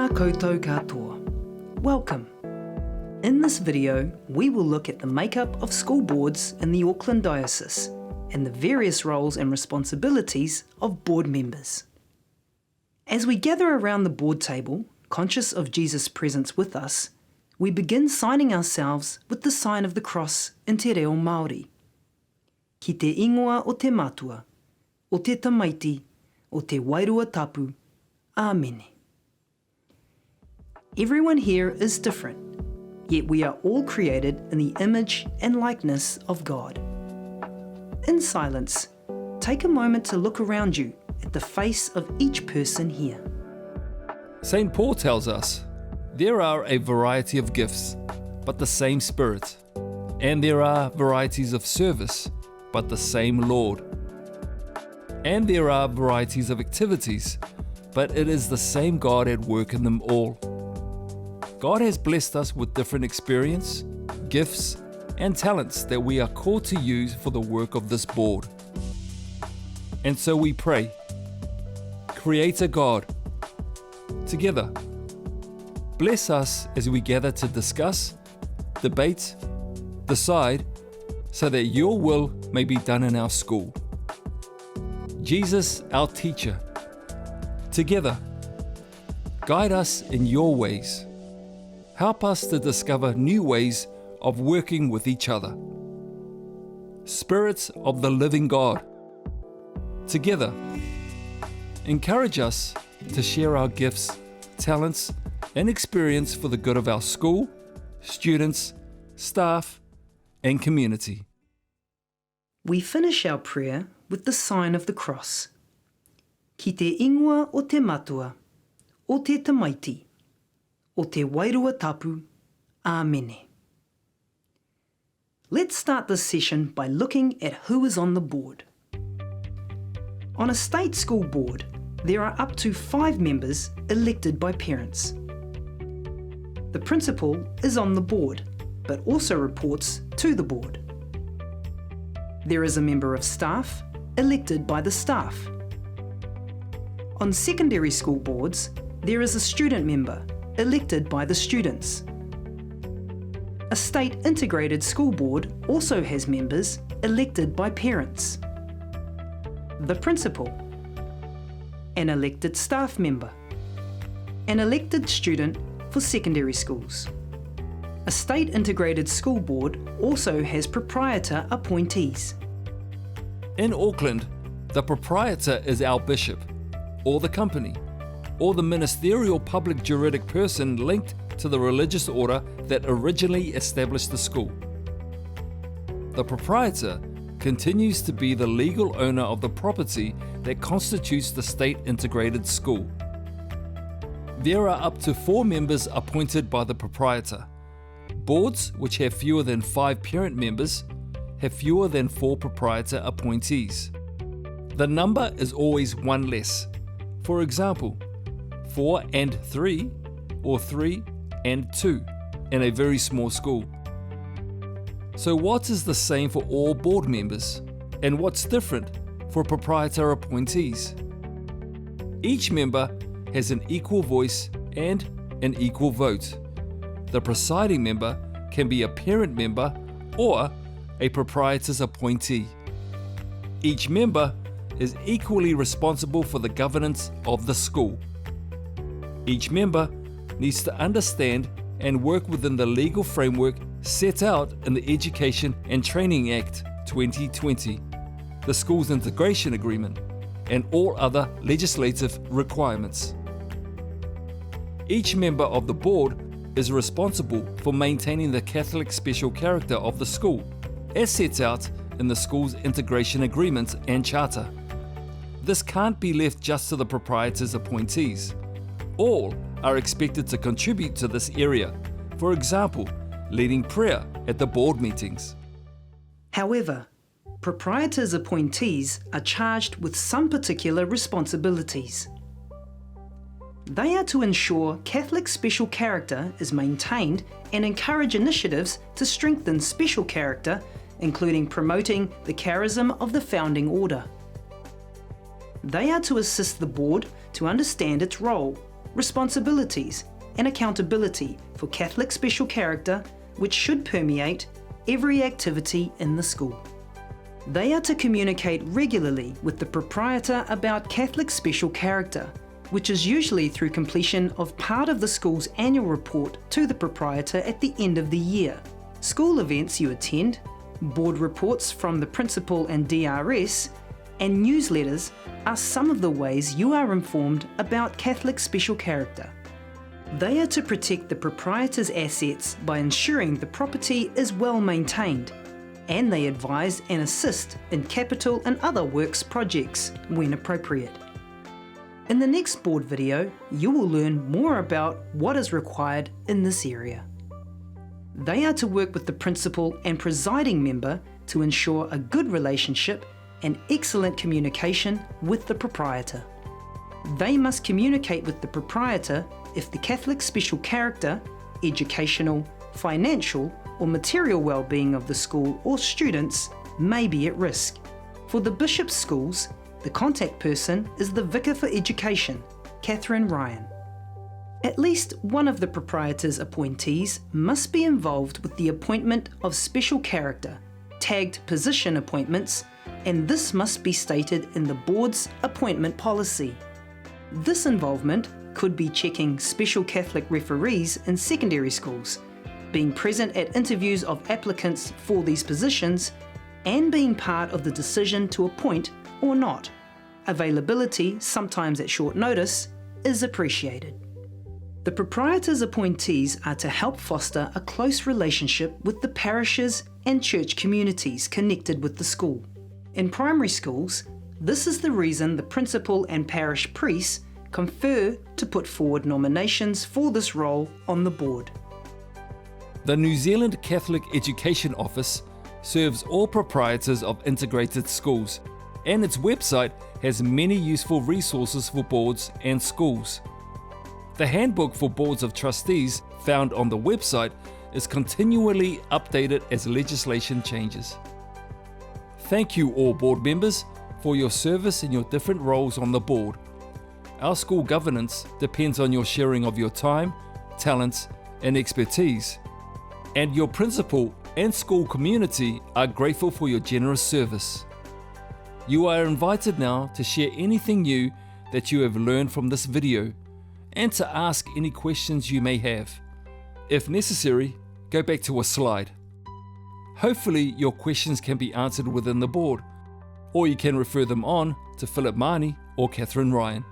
Tēnā koutou katoa. Welcome. In this video, we will look at the makeup of school boards in the Auckland Diocese and the various roles and responsibilities of board members. As we gather around the board table, conscious of Jesus' presence with us, we begin signing ourselves with the sign of the cross in te reo Māori. Ki te ingoa o te matua, o te tamaiti, o te wairua tapu, Āmene. Everyone here is different, yet we are all created in the image and likeness of God. In silence, take a moment to look around you at the face of each person here. St. Paul tells us, there are a variety of gifts, but the same Spirit. And there are varieties of service, but the same Lord. And there are varieties of activities, but it is the same God at work in them all. God has blessed us with different experience, gifts, and talents that we are called to use for the work of this board. And so we pray, Creator God, together, bless us as we gather to discuss, debate, decide, so that your will may be done in our school. Jesus, our teacher, together, guide us in your ways. Help us to discover new ways of working with each other. Spirits of the living God, together, encourage us to share our gifts, talents, and experience for the good of our school, students, staff, and community. We finish our prayer with the sign of the cross. Ki te ingoa o te matua, o te tamaiti, o te wairua tapu, Āmene. Let's start this session by looking at who is on the board. On a state school board, there are up to 5 members elected by parents. The principal is on the board, but also reports to the board. There is a member of staff elected by the staff. On secondary school boards, there is a student member elected by the students. A state integrated school board also has members elected by parents. The principal, an elected staff member, an elected student for secondary schools. A state integrated school board also has proprietor appointees. In Auckland, the proprietor is our bishop, or the company, or the ministerial public juridic person linked to the religious order that originally established the school. The proprietor continues to be the legal owner of the property that constitutes the state integrated school. There are up to 4 members appointed by the proprietor. Boards which have fewer than 5 parent members have fewer than 4 proprietor appointees. The number is always 1 less. For example, 4 and 3, or 3 and 2 in a very small school. So what is the same for all board members, and what's different for proprietor appointees? Each member has an equal voice and an equal vote. The presiding member can be a parent member or a proprietor's appointee. Each member is equally responsible for the governance of the school. Each member needs to understand and work within the legal framework set out in the Education and Training Act 2020, the Schools Integration Agreement, and all other legislative requirements. Each member of the board is responsible for maintaining the Catholic special character of the school, as set out in the Schools Integration Agreement and Charter. This can't be left just to the proprietor's appointees. All are expected to contribute to this area, for example, leading prayer at the board meetings. However, proprietors' appointees are charged with some particular responsibilities. They are to ensure Catholic special character is maintained and encourage initiatives to strengthen special character, including promoting the charism of the founding order. They are to assist the board to understand its role responsibilities, and accountability for Catholic special character, which should permeate every activity in the school. They are to communicate regularly with the proprietor about Catholic special character, which is usually through completion of part of the school's annual report to the proprietor at the end of the year. School events you attend, board reports from the principal and DRS, and newsletters are some of the ways you are informed about Catholic special character. They are to protect the proprietor's assets by ensuring the property is well maintained, and they advise and assist in capital and other works projects when appropriate. In the next board video, you will learn more about what is required in this area. They are to work with the principal and presiding member to ensure a good relationship and excellent communication with the proprietor. They must communicate with the proprietor if the Catholic special character, educational, financial, or material well-being of the school or students may be at risk. For the Bishop's schools, the contact person is the Vicar for Education, Catherine Ryan. At least one of the proprietor's appointees must be involved with the appointment of special character, tagged position appointments, and this must be stated in the board's appointment policy. This involvement could be checking special Catholic referees in secondary schools, being present at interviews of applicants for these positions, and being part of the decision to appoint or not. Availability, sometimes at short notice, is appreciated. The proprietor's appointees are to help foster a close relationship with the parishes and church communities connected with the school. In primary schools, this is the reason the principal and parish priests confer to put forward nominations for this role on the board. The New Zealand Catholic Education Office serves all proprietors of integrated schools, and its website has many useful resources for boards and schools. The handbook for boards of trustees found on the website is continually updated as legislation changes. Thank you all board members for your service in your different roles on the board. Our school governance depends on your sharing of your time, talents, and expertise, and your principal and school community are grateful for your generous service. You are invited now to share anything new that you have learned from this video and to ask any questions you may have. If necessary, go back to a slide. Hopefully your questions can be answered within the board, or you can refer them on to Philip Marnie or Catherine Ryan.